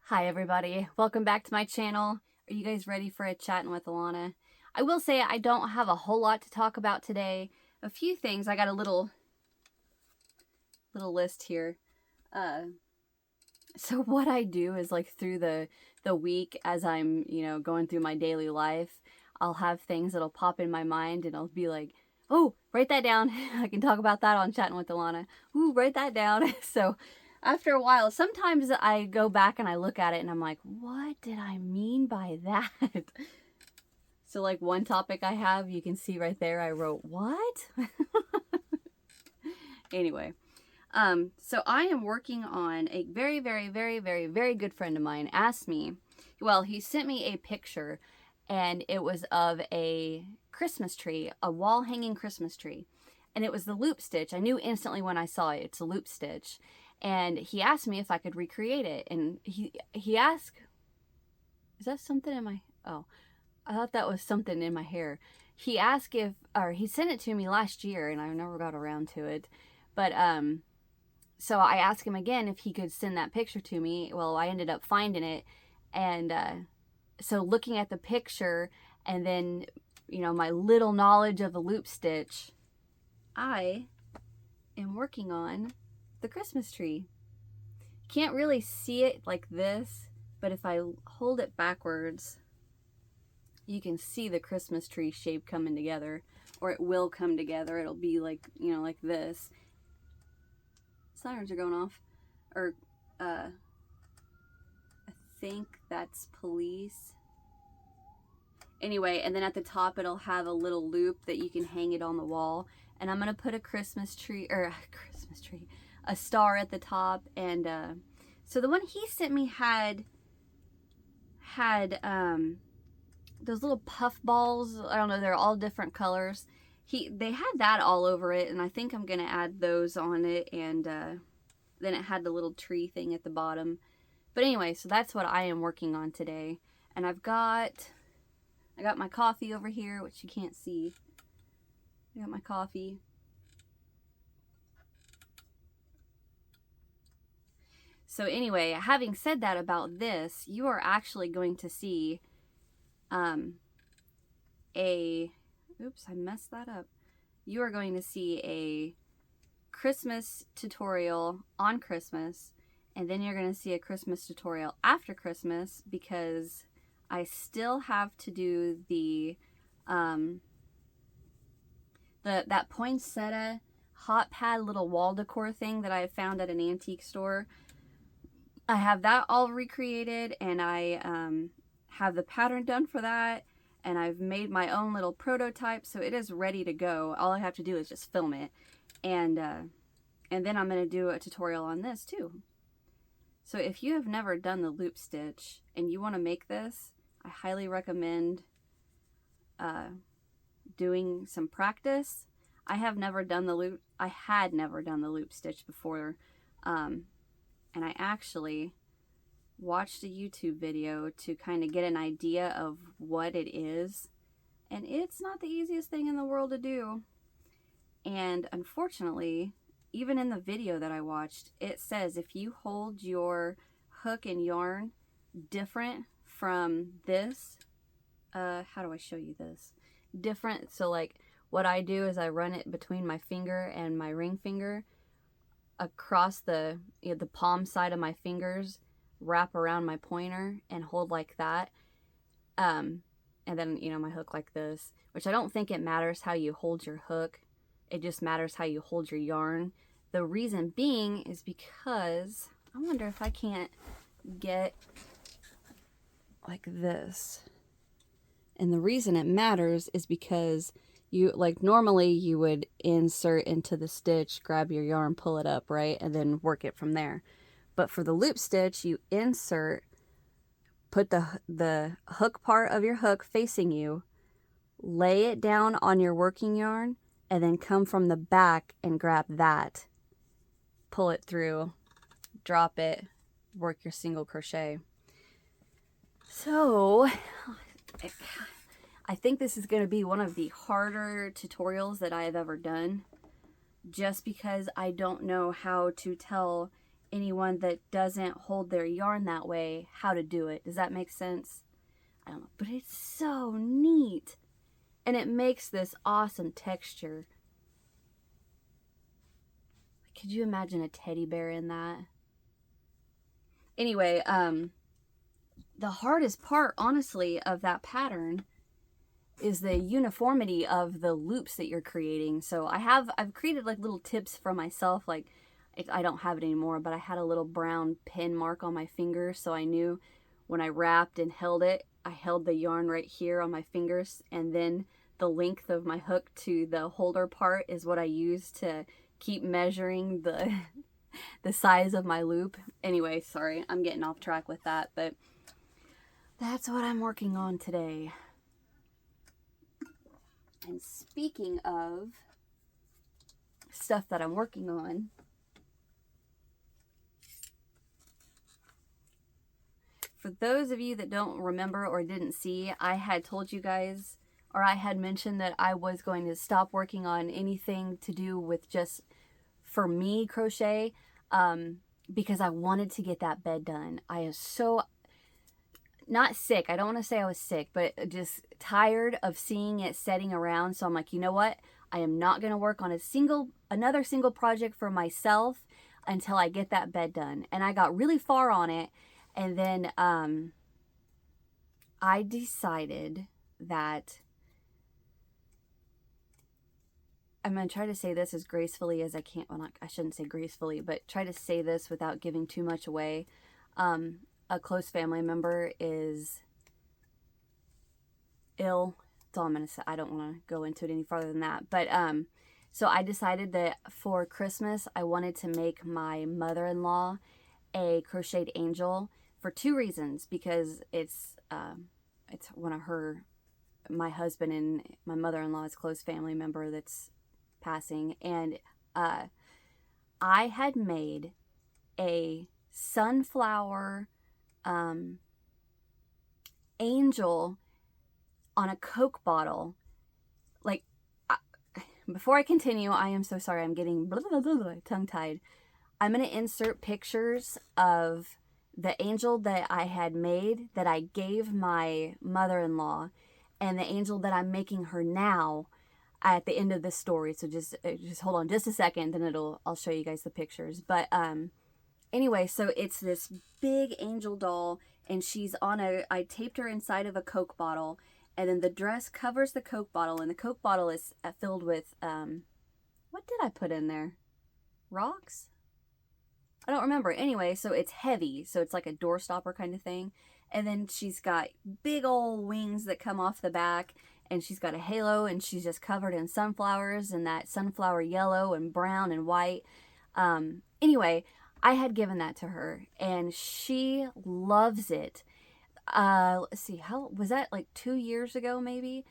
Hi everybody, welcome back to my channel. Are you guys ready for a Chattin' with Alana? I will say I don't have a whole lot to talk about today. A few things, I got a little list here. So what I do is like through the week as I'm, going through my daily life, I'll have things that'll pop in my mind and I'll be like, oh, write that down. I can talk about that on Chattin' with Alana. Ooh, write that down. So after a while, sometimes I go back and I look at it and I'm like, what did I mean by that? So like one topic I have, you can see right there, I wrote, what? Anyway. So I am working on a very, very, very, very, very good friend of mine asked me, well, he sent me a picture and it was of a Christmas tree, a wall hanging Christmas tree. And it was the loop stitch. I knew instantly when I saw it, it's a loop stitch. And he asked me if I could recreate it. And he asked, is that something in my, oh, I thought that was something in my hair. He asked he sent it to me last year and I never got around to it. But, so I asked him again if he could send that picture to me. Well, I ended up finding it. And so looking at the picture and then, my little knowledge of a loop stitch, I am working on the Christmas tree. Can't really see it like this, but if I hold it backwards, you can see the Christmas tree shape coming together, or it will come together. It'll be like, like this. Sirens are going off. Or, I think that's police. Anyway, and then at the top it'll have a little loop that you can hang it on the wall. And I'm going to put a a star at the top. And so the one he sent me had those little puff balls. I don't know, they're all different colors. They had that all over it, and I think I'm going to add those on it. And then it had the little tree thing at the bottom. But anyway, so that's what I am working on today. And I got my coffee over here, which you can't see. I got my coffee. So anyway, having said that about this, you are actually going to see oops, I messed that up. You are going to see a Christmas tutorial on Christmas, and then you're going to see a Christmas tutorial after Christmas, because I still have to do that poinsettia hot pad little wall decor thing that I found at an antique store. I have that all recreated, and I have the pattern done for that, and I've made my own little prototype, so it is ready to go. All I have to do is just film it, and then I'm going to do a tutorial on this too. So if you have never done the loop stitch and you want to make this, I highly recommend doing some practice. I had never done the loop stitch before, and I actually watched a YouTube video to kind of get an idea of what it is, and it's not the easiest thing in the world to do. And unfortunately, even in the video that I watched, it says if you hold your hook and yarn different from this, how do I show you this? Different, so like what I do is I run it between my finger and my ring finger across the palm side of my fingers, wrap around my pointer and hold like that, and then my hook like this, which I don't think it matters how you hold your hook, it just matters how you hold your yarn. The reason being is because I wonder if I can't get like this, and the reason it matters is because normally you would insert into the stitch, grab your yarn, pull it up, right, and then work it from there. But for the loop stitch, you insert, put the hook part of your hook facing you, lay it down on your working yarn, and then come from the back and grab that, pull it through, drop it, work your single crochet. So I think this is going to be one of the harder tutorials that I have ever done, just because I don't know how to tell anyone that doesn't hold their yarn that way how to do it. Does that make sense? I don't know, but it's so neat. And it makes this awesome texture. Could you imagine a teddy bear in that? Anyway, the hardest part, honestly, of that pattern is the uniformity of the loops that you're creating. So I've created like little tips for myself. Like, I don't have it anymore, but I had a little brown pin mark on my finger, so I knew when I wrapped and held it, I held the yarn right here on my fingers, and then the length of my hook to the holder part is what I use to keep measuring the the size of my loop. Anyway, sorry, I'm getting off track with that, but that's what I'm working on today. And speaking of stuff that I'm working on, for those of you that don't remember or didn't see, I had told you guys, or I had mentioned that I was going to stop working on anything to do with just for me crochet, because I wanted to get that bed done. I am so not sick. I don't want to say I was sick, but just tired of seeing it setting around. So I'm like, you know what? I am not going to work on another single project for myself until I get that bed done. And I got really far on it. And then I decided that I'm going to try to say this as gracefully as I can. Well, I shouldn't say gracefully, but try to say this without giving too much away. A close family member is ill. That's all I'm going to say. I don't want to go into it any farther than that. But so I decided that for Christmas, I wanted to make my mother-in-law a crocheted angel for 2 reasons. Because it's one of my husband and my mother-in-law's close family member that's passing, and I had made a sunflower angel on a Coke bottle. Like, before I continue, I am so sorry, I'm getting tongue-tied. I'm going to insert pictures of the angel that I had made that I gave my mother-in-law, and the angel that I'm making her now at the end of this story. So just hold on just a second, then I'll show you guys the pictures. But anyway, so it's this big angel doll, and she's I taped her inside of a Coke bottle, and then the dress covers the Coke bottle, and the Coke bottle is filled with what did I put in there? Rocks? I don't remember. Anyway, so it's heavy, so it's like a door stopper kind of thing. And then she's got big old wings that come off the back, and she's got a halo, and she's just covered in sunflowers, and that sunflower yellow and brown and white. Anyway, I had given that to her, and she loves it. Let's see, how was that, like 2 years ago maybe?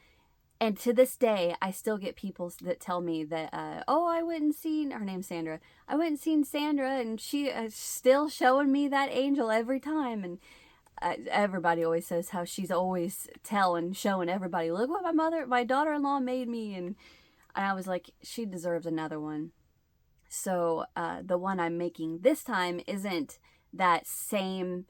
And to this day, I still get people that tell me that, oh, I went and seen, her name's Sandra, I went and seen Sandra, and she is still showing me that angel every time. And everybody always says how she's always showing everybody, look what my daughter-in-law made me. And I was like, she deserves another one. So the one I'm making this time isn't that same,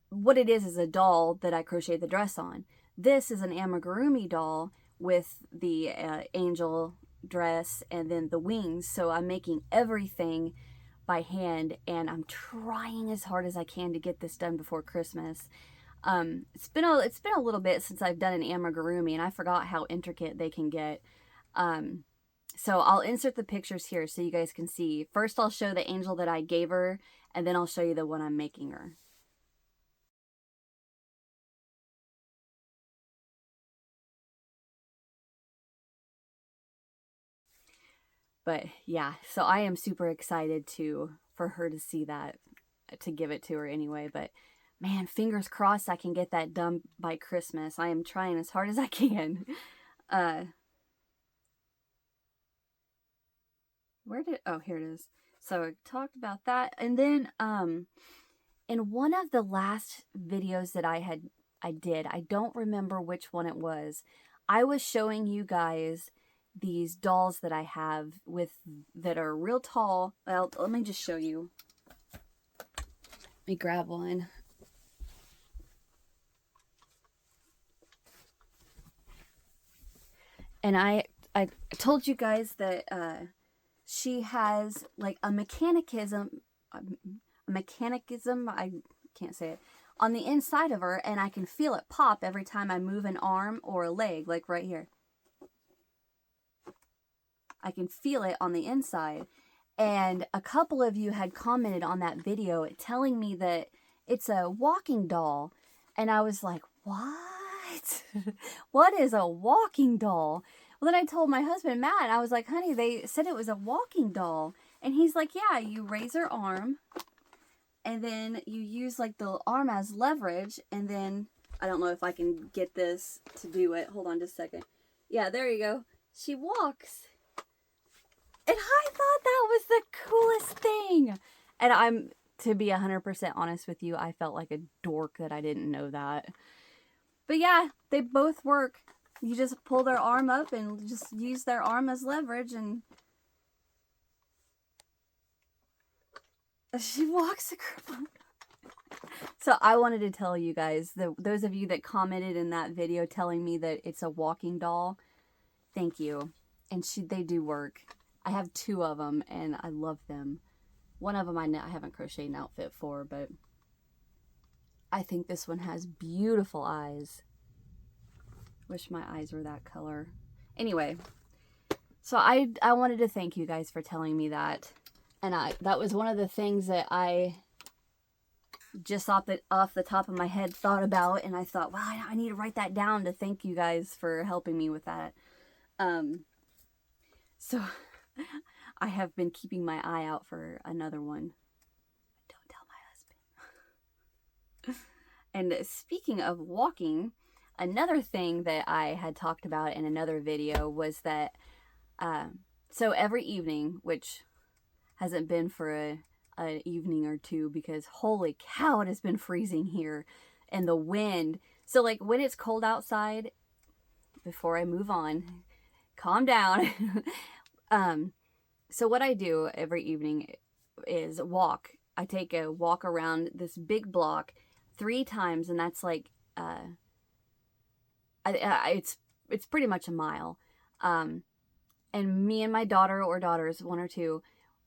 what it is a doll that I crocheted the dress on. This is an amigurumi doll with the angel dress and then the wings. So I'm making everything by hand, and I'm trying as hard as I can to get this done before Christmas. It's been a little bit since I've done an amigurumi, and I forgot how intricate they can get. So I'll insert the pictures here so you guys can see. First, I'll show the angel that I gave her, and then I'll show you the one I'm making her. But yeah, so I am super excited for her to see that, to give it to her anyway. But man, fingers crossed I can get that done by Christmas. I am trying as hard as I can. Here it is. So I talked about that. And then in one of the last videos that I did, I don't remember which one it was, I was showing you guys these dolls that I have that are real tall. Well, let me just show you. Let me grab one. And I told you guys that she has like a mechanicism, I can't say it, on the inside of her, and I can feel it pop every time I move an arm or a leg, like right here. I can feel it on the inside. And a couple of you had commented on that video telling me that it's a walking doll. And I was like, what? What is a walking doll? Well, then I told my husband, Matt, I was like, honey, they said it was a walking doll. And he's like, yeah, you raise her arm, and then you use like the arm as leverage, and then, I don't know if I can get this to do it. Hold on just a second. Yeah, there you go. She walks. And I thought that was the coolest thing. And to be 100% honest with you, I felt like a dork that I didn't know that. But yeah, they both work. You just pull their arm up and just use their arm as leverage, and she walks across. So I wanted to tell you guys, those of you that commented in that video telling me that it's a walking doll, thank you. And they do work. I have 2 of them, and I love them. One of them I haven't crocheted an outfit for, but I think this one has beautiful eyes. Wish my eyes were that color. Anyway, so I wanted to thank you guys for telling me that. And that was one of the things that I just off the top of my head thought about, and I thought, wow, I need to write that down to thank you guys for helping me with that. So I have been keeping my eye out for another one. Don't tell my husband. And speaking of walking, another thing that I had talked about in another video was that, so every evening, which hasn't been for an evening or two, because holy cow, it has been freezing here, and the wind. So like when it's cold outside, before I move on, calm down. So what I do every evening is walk. I take a walk around this big block 3 times, and that's like, it's pretty much a mile. And me and my daughter or daughters, 1 or 2,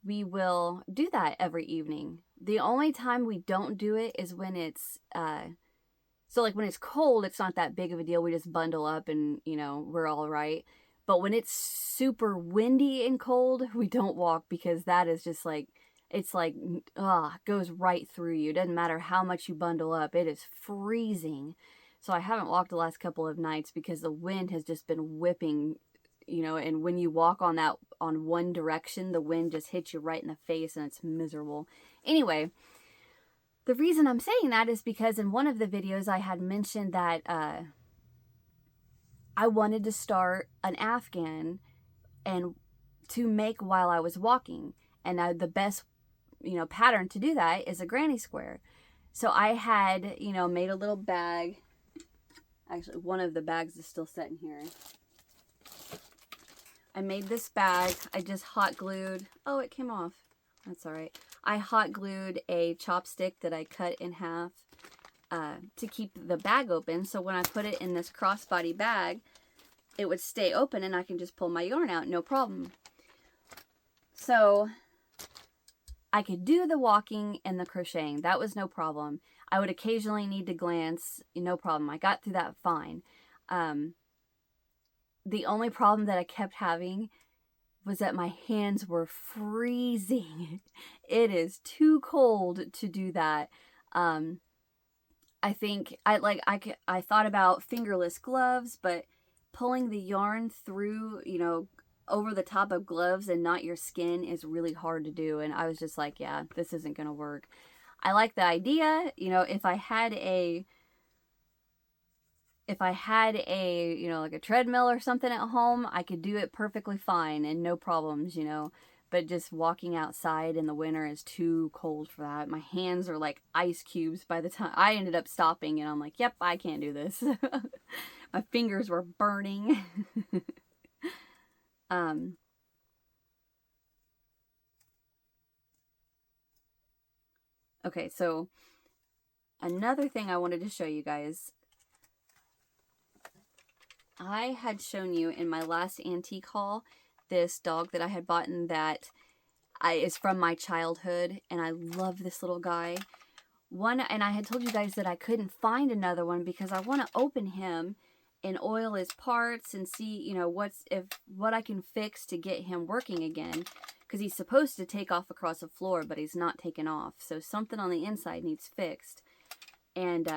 we will do that every evening. The only time we don't do it is when it's, so like when it's cold, it's not that big of a deal. We just bundle up and, we're all right. But when it's super windy and cold, we don't walk, because that is just like, it's like, goes right through you. It doesn't matter how much you bundle up. It is freezing. So I haven't walked the last couple of nights because the wind has just been whipping, and when you walk on one direction, the wind just hits you right in the face, and it's miserable. Anyway, the reason I'm saying that is because in one of the videos I had mentioned that I wanted to start an Afghan and to make while I was walking. And the best, pattern to do that is a granny square. So I had, made a little bag. Actually, one of the bags is still sitting here. I made this bag. I just hot glued. Oh, it came off. That's all right. I hot glued a chopstick that I cut in half to keep the bag open. So when I put it in this crossbody bag, it would stay open, and I can just pull my yarn out, no problem. So I could do the walking and the crocheting. That was no problem. I would occasionally need to glance, no problem. I got through that fine. The only problem that I kept having was that my hands were freezing. It is too cold to do that. I think I thought about fingerless gloves, but pulling the yarn through, over the top of gloves and not your skin is really hard to do. And I was just like, yeah, this isn't going to work. I like the idea, if I had a, like a treadmill or something at home, I could do it perfectly fine and no problems, but just walking outside in the winter is too cold for that. My hands are like ice cubes by the time I ended up stopping, and I'm like, yep, I can't do this. My fingers were burning. Okay, so another thing I wanted to show you guys. I had shown you in my last antique haul this dog that I had bought that is from my childhood, and I love this little guy. And I had told you guys that I couldn't find another one because I want to open him and oil his parts and see, you know, what I can fix to get him working again, because he's supposed to take off across the floor, but he's not taken off. So something on the inside needs fixed. And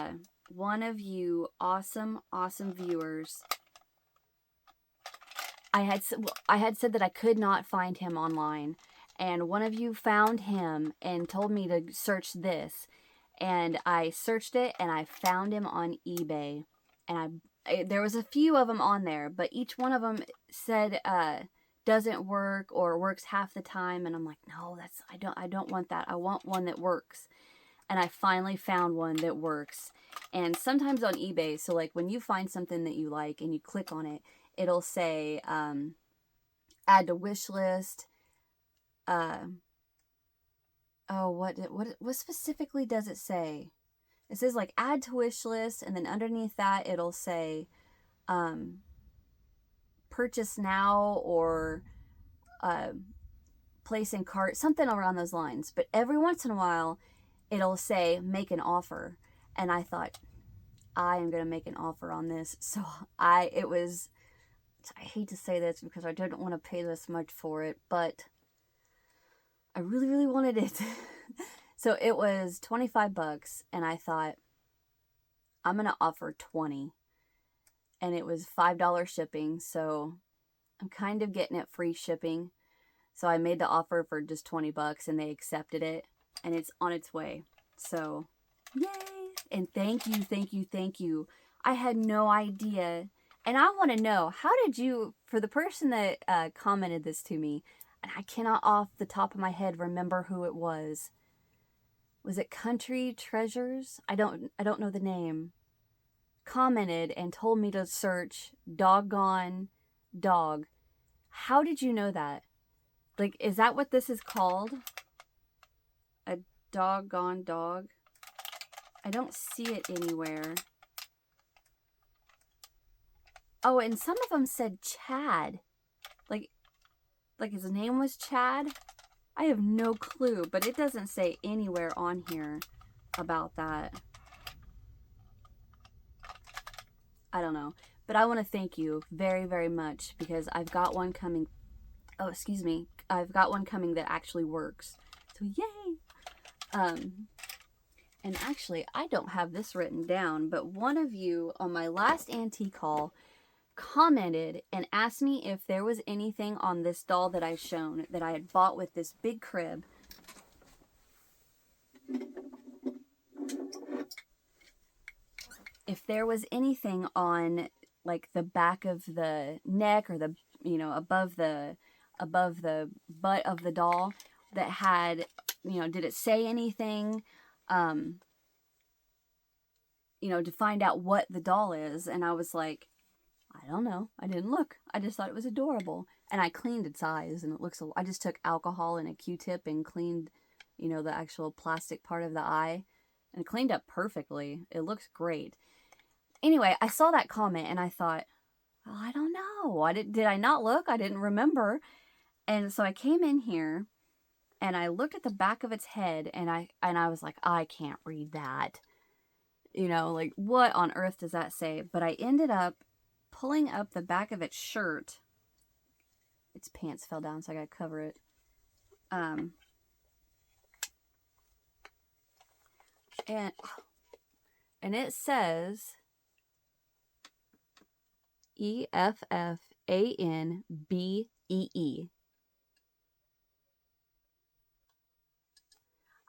one of you awesome viewers, I had said that I could not find him online, and one of you found him and told me to search this, and I searched it and I found him on eBay, and there was a few of them on there, but each one of them said doesn't work or works half the time, and I'm like, no, I don't want that. I want one that works. And I finally found one that works. And sometimes on eBay, so like when you find something that you like and you click on it, it'll say add to wish list. What specifically does it say? It says like add to wish list, and then underneath that it'll say purchase now or place in cart, something around those lines. But every once in a while it'll say make an offer, and I thought, I am going to make an offer on this. So I hate to say this because I didn't want to pay this much for it, but I really, really wanted it. So it was 25 bucks, and I thought, I'm going to offer 20. And it was $5 shipping, so I'm kind of getting it free shipping. So I made the offer for just 20 bucks, and they accepted it, and it's on its way. So, yay! And thank you. I had no idea. And I want to know, how did you, for the person that commented this to me, and I cannot off the top of my head remember who it was. Was it Country Treasures? I don't know the name. Commented and told me to search doggone dog. How did you know that? Like, is that what this is called? A doggone dog? I don't see it anywhere. Oh, and some of them said Chad. Like his name was Chad? I have no clue, but it doesn't say anywhere on here about that. I don't know. But I want to thank you very, very much, because I've got one coming. Oh, excuse me. I've got one coming that actually works. So yay! And actually, I don't have this written down, but one of you on my last antique haul commented and asked me if there was anything on this doll that I shown that I had bought with this big crib. If there was anything on like the back of the neck or the, you know, above the butt of the doll that had, you know, did it say anything, you know, to find out what the doll is. And I was like, I don't know. I didn't look. I just thought it was adorable. And I cleaned its eyes, and it looks, I just took alcohol and a Q-tip and cleaned, you know, the actual plastic part of the eye, and it cleaned up perfectly. It looks great. Anyway, I saw that comment and I thought, well, I don't know. Did I not look? I didn't remember. And so I came in here and I looked at the back of its head, and I was like, I can't read that. You know, like, what on earth does that say? But I ended up pulling up the back of its shirt. Its pants fell down, so I gotta cover it. And it says EFFANBEE.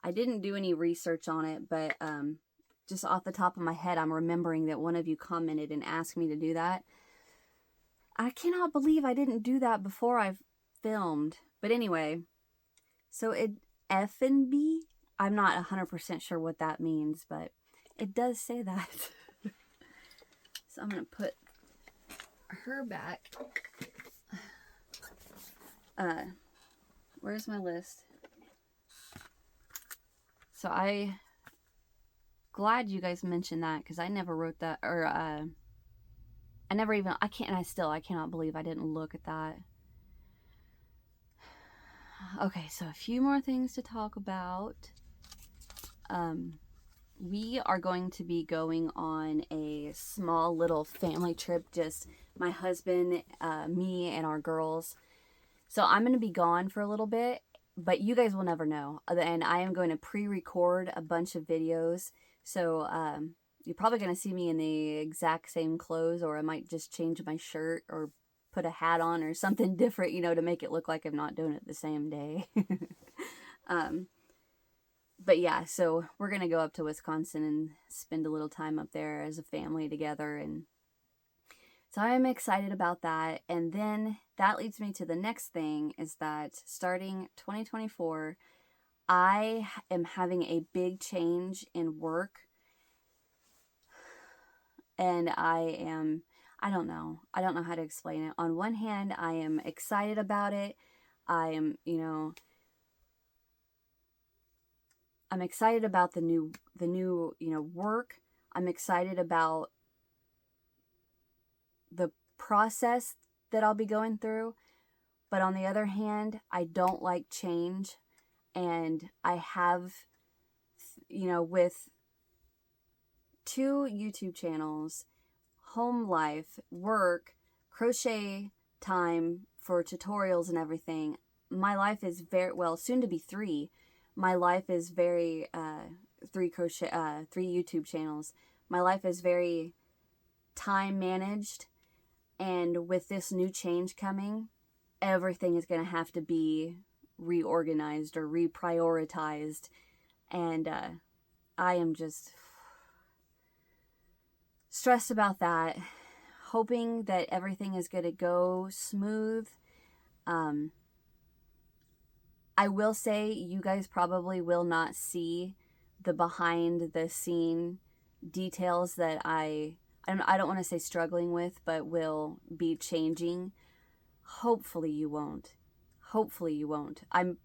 I didn't do any research on it, but just off the top of my head, I'm remembering that one of you commented and asked me to do that. I cannot believe I didn't do that before I filmed. But anyway, so it F and B, I'm not 100% sure what that means, but it does say that. So I'm going to put her back. where's my list? So glad you guys mentioned that, because I never wrote that, or I never even, I cannot believe I didn't look at that. Okay, so a few more things to talk about. We are going to be going on a small little family trip, just my husband, me, and our girls. So I'm going to be gone for a little bit, but you guys will never know. And I am going to pre-record a bunch of videos. So you're probably going to see me in the exact same clothes, or I might just change my shirt or put a hat on or something different, you know, to make it look like I'm not doing it the same day. But yeah, so we're going to go up to Wisconsin and spend a little time up there as a family together. And so I'm excited about that. And then that leads me to the next thing, is that starting 2024, I am having a big change in work. And I don't know how to explain it. On one hand, I am excited about it. I'm excited about the new, work. I'm excited about the process that I'll be going through. But on the other hand, I don't like change. And I have, with 2 YouTube channels, home life, work, crochet time for tutorials and everything, my life is very, well, soon to be 3. My life is very, 3 YouTube channels. My life is very time managed. And with this new change coming, everything is going to have to be reorganized or reprioritized. And I am just stressed about that, hoping that everything is going to go smooth. I will say, you guys probably will not see the behind the scene details that I don't want to say struggling with, but will be changing. Hopefully you won't. I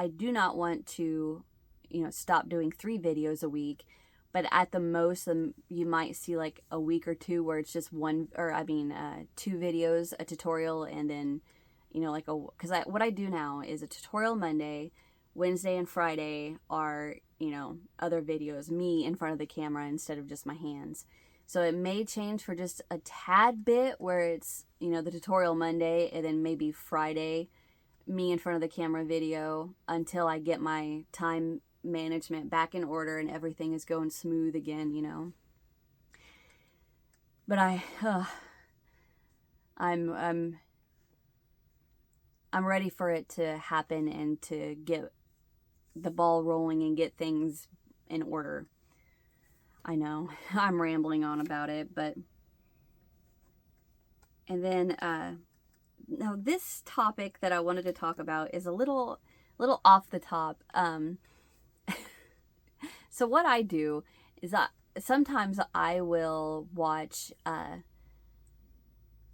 do not want to, stop doing 3 videos a week, but at the most, you might see like a week or 2 where it's just 2 videos, a tutorial, and then, because what I do now is a tutorial Monday, Wednesday and Friday are, other videos, me in front of the camera instead of just my hands. So it may change for just a tad bit, where it's, the tutorial Monday, and then maybe Friday, me in front of the camera video, until I get my time management back in order and everything is going smooth again, But I'm ready for it to happen and to get the ball rolling and get things in order. I know I'm rambling on about it, but, and then now this topic that I wanted to talk about is a little off the top. So what I do is sometimes I will watch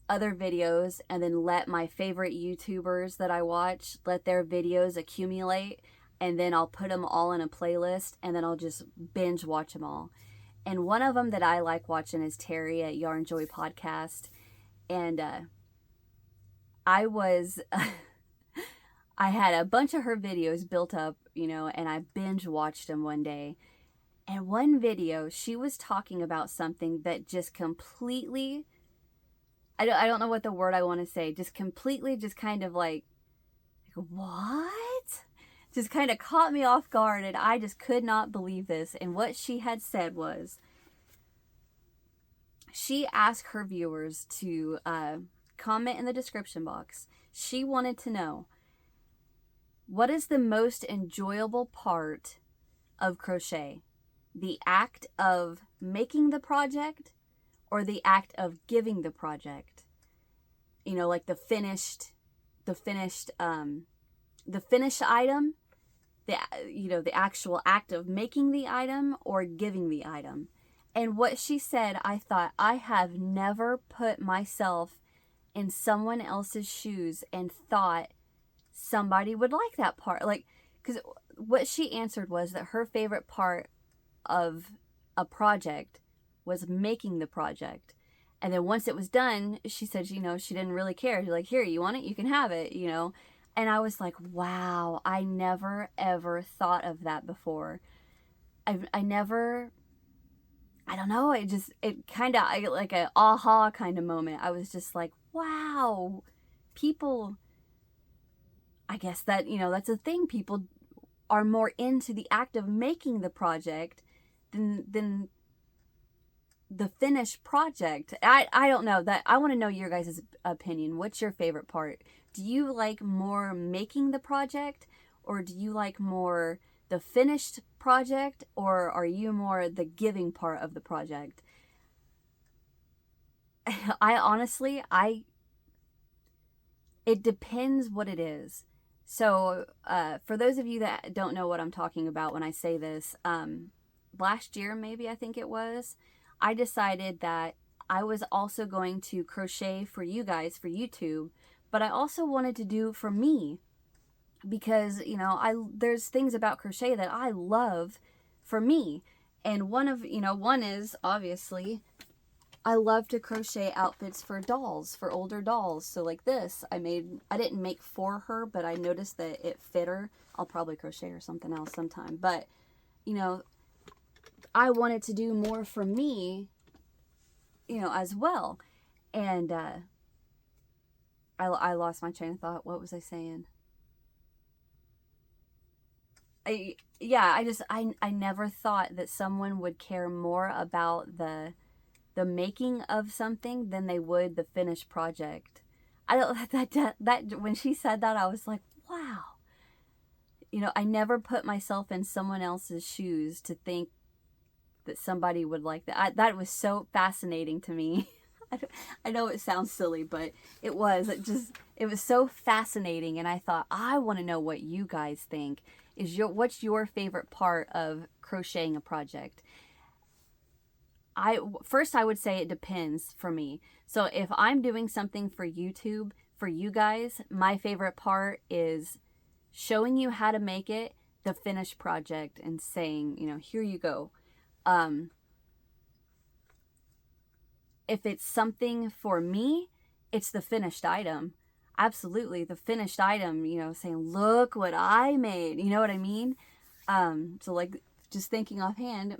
other videos and then let my favorite YouTubers that I watch, let their videos accumulate, and then I'll put them all in a playlist, and then I'll just binge watch them all. And one of them that I like watching is Terry at Yarn Joy Podcast. And I had a bunch of her videos built up, and I binge watched them one day. And one video, she was talking about something that just completely, I don't know what the word I want to say, just completely, just kind of like, what? Just kind of caught me off guard, and I just could not believe this. And what she had said was, she asked her viewers to comment in the description box. She wanted to know, what is the most enjoyable part of crochet? The act of making the project, or the act of giving the project? Like the finished item, the actual act of making the item, or giving the item. And what she said, I thought, I have never put myself in someone else's shoes and thought somebody would like that part. Like, because what she answered was that her favorite part of a project was making the project. And then once it was done, she said, you know, she didn't really care. She's like, here, you want it? You can have it, you know. And I was like, wow, I never, ever thought of that before. I never, I don't know, it kind of, like a aha kind of moment. I was just like, wow, people, I guess that, you know, that's a thing. People are more into the act of making the project than the finished project. I don't know that. I want to know your guys' opinion. What's your favorite part? Do you like more making the project, or do you like more the finished project, or are you more the giving part of the project? I honestly, it depends what it is. So for those of you that don't know what I'm talking about when I say this, last year maybe, I think it was, I decided that I was also going to crochet for you guys for YouTube, but I also wanted to do for me, because, you know, there's things about crochet that I love for me. And one is obviously I love to crochet outfits for dolls, for older dolls. So like this, I didn't make for her, but I noticed that it fit her. I'll probably crochet her something else sometime. But, you know, I wanted to do more for me, you know, as well. And I lost my train of thought. What was I saying? I never thought that someone would care more about the making of something than they would the finished project. I don't that when she said that, I was like, wow. You know, I never put myself in someone else's shoes to think that somebody would like that. That was so fascinating to me. I know it sounds silly, but it was so fascinating, and I thought, I want to know what you guys think. What's your favorite part of crocheting a project? I would say it depends for me. So if I'm doing something for YouTube for you guys, my favorite part is showing you how to make it, the finished project, and saying, you know, here you go. If it's something for me, it's the finished item. Absolutely, the finished item, you know, saying, look what I made. You know what I mean? So like, just thinking offhand,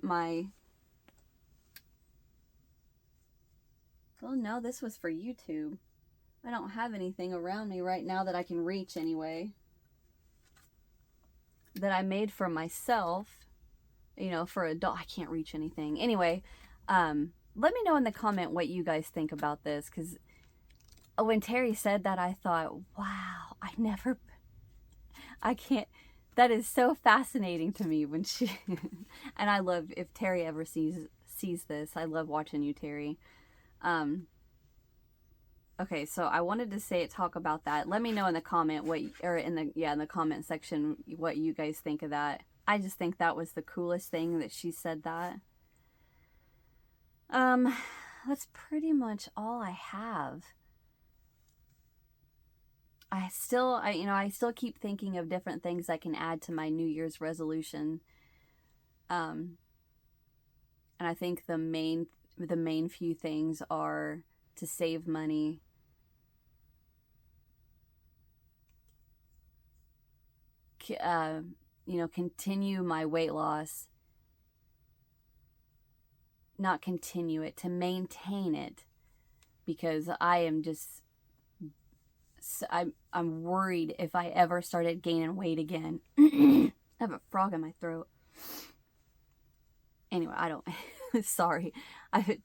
oh no, this was for YouTube. I don't have anything around me right now that I can reach anyway. That I made for myself, you know, for a doll. I can't reach anything. Anyway, let me know in the comment what you guys think about this, because when Terry said that, I thought, wow, I can't, that is so fascinating to me when she, and I love, if Terry ever sees this, I love watching you, Terry. Okay, so I wanted to talk about that. Let me know in the comment in the comment section what you guys think of that. I just think that was the coolest thing that she said that. That's pretty much all I have. I still keep thinking of different things I can add to my New Year's resolution. And I think the main few things are to save money, you know, continue my weight loss, not continue it, to maintain it, because I am just, I'm worried if I ever started gaining weight again. I have a frog in my throat. Anyway, I don't, sorry.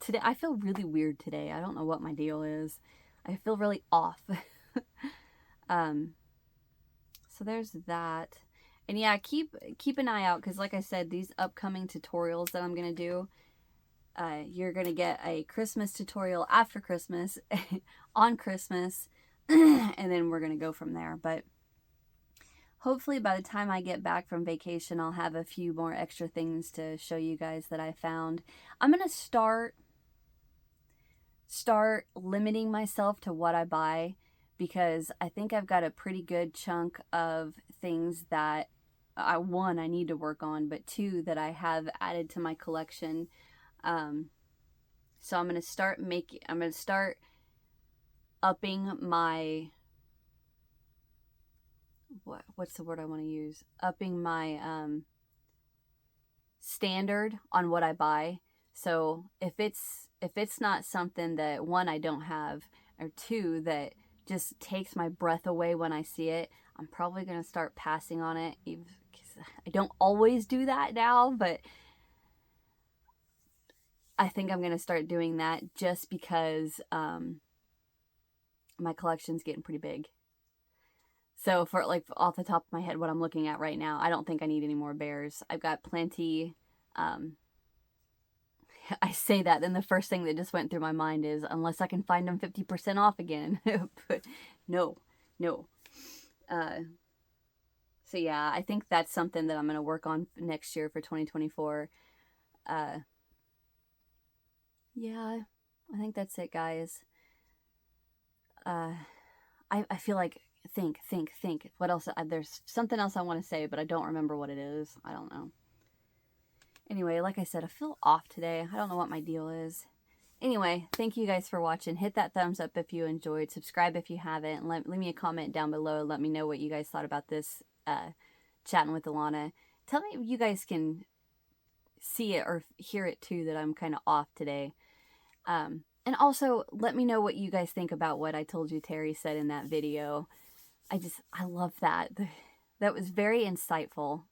Today I feel really weird today. I don't know what my deal is. I feel really off. So there's that. And yeah, keep an eye out, because like I said, these upcoming tutorials that I'm going to do, you're going to get a Christmas tutorial after Christmas, on Christmas, and then we're going to go from there. But hopefully by the time I get back from vacation, I'll have a few more extra things to show you guys that I found. I'm going to start limiting myself to what I buy, because I think I've got a pretty good chunk of things that one, I need to work on, but two, that I have added to my collection. So I'm going to start upping my, what's the word I want to use? Upping my standard on what I buy. So if it's not something that, one, I don't have, or two, that just takes my breath away when I see it, I'm probably going to start passing on it. I don't always do that now, but I think I'm going to start doing that just because my collection's getting pretty big. So for, like, off the top of my head, what I'm looking at right now, I don't think I need any more bears. I've got plenty. I say that, then the first thing that just went through my mind is, unless I can find them 50% off again. But no. So yeah, I think that's something that I'm going to work on next year for 2024. Yeah, I think that's it, guys. I feel like, think. What else? There's something else I want to say, but I don't remember what it is. I don't know. Anyway, like I said, I feel off today. I don't know what my deal is. Anyway, thank you guys for watching. Hit that thumbs up if you enjoyed. Subscribe if you haven't. Leave me a comment down below. Let me know what you guys thought about this Chatting with Alana. Tell me if you guys can see it or hear it too, that I'm kind of off today. And also, let me know what you guys think about what I told you Terry said in that video. I love that. That was very insightful.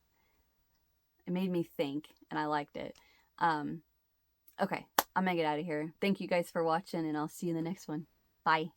It made me think, and I liked it. Okay, I'm gonna get out of here. Thank you guys for watching, and I'll see you in the next one. Bye.